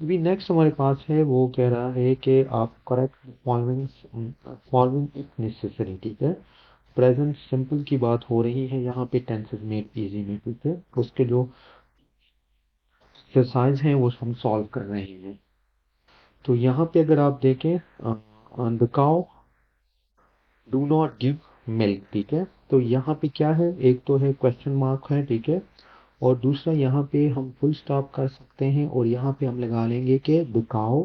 अभी नेक्स्ट हमारे पास है, वो कह रहा है कि आप करेक्ट फॉलोइंग इफ नेसेसरी। ठीक है, प्रेजेंट सिंपल की बात हो रही है यहाँ पे, टेंसेस मेड इजी में। ठीक है, उसके जो एक्सरसाइज हैं वो हम सॉल्व कर रहे हैं। तो यहाँ पे अगर आप देखें, the cow do not give milk. ठीक है, तो यहाँ पे क्या है, एक तो है क्वेश्चन मार्क है। ठीक है, और दूसरा यहाँ पे हम फुल स्टॉप कर सकते हैं और यहाँ पे हम लगा लेंगे कि the cow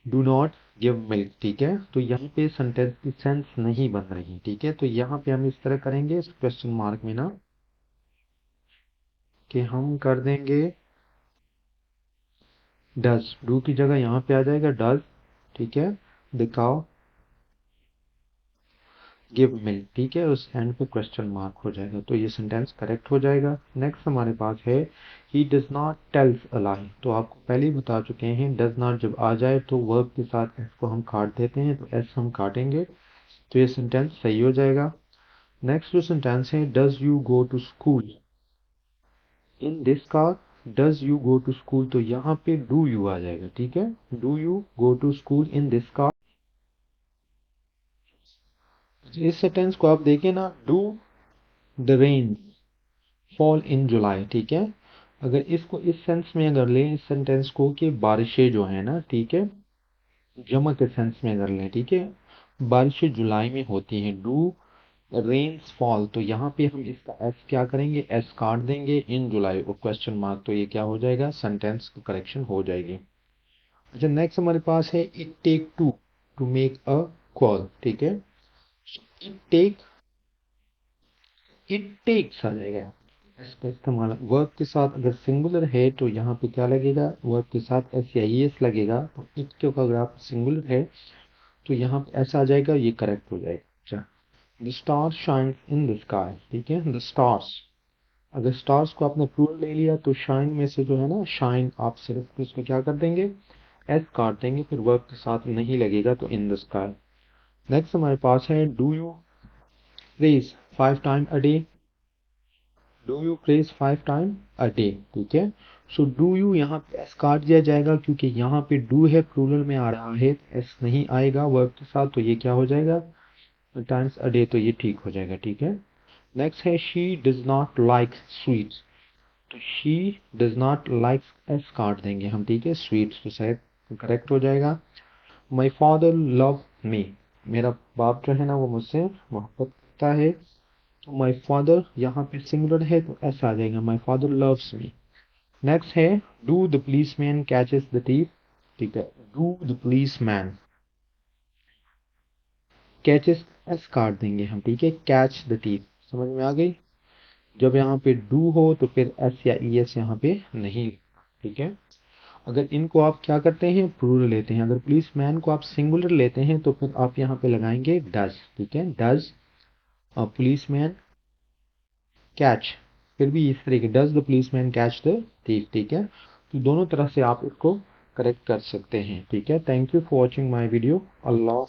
do not give milk. ठीक है, तो यहाँ पे सेंटेंस की सेंस नहीं बन रही। ठीक है, तो यहाँ पे हम इस तरह करेंगे, इस क्वेश्चन मार्क में ना, कि हम कर देंगे डज। डू की जगह यहाँ पे आ जाएगा डज। ठीक है, द काउ गिव मिल्क। ठीक है, उस एंड पे क्वेश्चन मार्क हो जाएगा, तो ये सेंटेंस करेक्ट हो जाएगा। नेक्स्ट हमारे पास है he does not tells a lie. तो आपको पहले ही बता चुके हैं, डज नॉट जब आ जाए तो वर्ब के साथ एस को हम काट देते हैं, तो एस हम काटेंगे, तो ये सेंटेंस सही हो जाएगा। नेक्स्ट जो सेंटेंस है, does you go to school in this car. Does you go to school, तो यहाँ पे डू यू आ जाएगा। ठीक है, do you go to school in this car. इस सेंटेंस को आप देखें ना, do the rain fall in July. ठीक है, अगर इसको इस सेंस में अगर लें, इस सेंटेंस को, कि बारिशें जो है ना, ठीक है, जमा के सेंस में अगर लें, ठीक है, बारिशें जुलाई में होती हैं। डू रेन्स फॉल, तो यहाँ पे हम इसका एस क्या करेंगे, एस काट देंगे, इन जुलाई और क्वेश्चन मार्क, तो ये क्या हो जाएगा, सेंटेंस करेक्शन हो जाएगी। अच्छा, नेक्स्ट हमारे पास है it take two to make a call. ठीक है, इट टेक, इट टेक्स आ जाएगा। इसका इस्तेमाल वर्ब के साथ अगर सिंगुलर है तो यहाँ पे क्या लगेगा, वर्ब के साथ एस या ई एस लगेगा। तो इट के अगर आप सिंगुलर है तो यहाँ पे ऐसा आ जाएगा, ये करेक्ट हो जाएगा। अच्छा, the star shine in the sky. ठीक है, द स्टार्स, अगर स्टार्स को आपने प्लूरल ले लिया तो शाइन में से जो है ना, शाइन, आप सिर्फ इसमें क्या कर देंगे, एस काट देंगे, फिर वर्ब के साथ नहीं लगेगा, तो इन द स्काई। नेक्स्ट हमारे पास है do you praise 5 time a day. Do you press 5 time a day. ठीक है, सो डू यू यहाँ पे एस काट दिया जाएगा, क्योंकि यहाँ पे डू है, प्लूरल में आ रहा है, एस नहीं आएगा वर्ब के साथ, तो ये क्या हो जाएगा, टाइम्स अ डे, तो ये ठीक हो जाएगा। ठीक है, नेक्स्ट है she does not like sweets. तो she does not like, S काट देंगे हम। ठीक है, स्वीट्स, तो शायद करेक्ट हो जाएगा। माई फादर लव मी, मेरा बाप जो है ना वो मुझसे मोहब्बत करता है। तो माई फादर यहाँ पे सिंगुलर है, तो ऐसा आ जाएगा, my father loves me. Next है do the policeman catches the thief। ठीक है, do the policeman, catches S काट देंगे हम। ठीक है, कैच द thief, समझ में आ गई। जब यहाँ पे डू हो तो फिर एस या ई एस यहाँ पे नहीं। ठीक है, अगर इनको आप क्या करते हैं, प्लूरल लेते हैं, अगर पुलिस मैन को आप सिंगुलर लेते हैं तो फिर आप यहाँ पे लगाएंगे डज। ठीक है, डज पुलिस मैन कैच, फिर भी इस तरीके, does the policeman catch the thief। ठीक है, तो दोनों तरह से आप इसको करेक्ट कर सकते हैं। ठीक है, thank you for watching my video. Allah.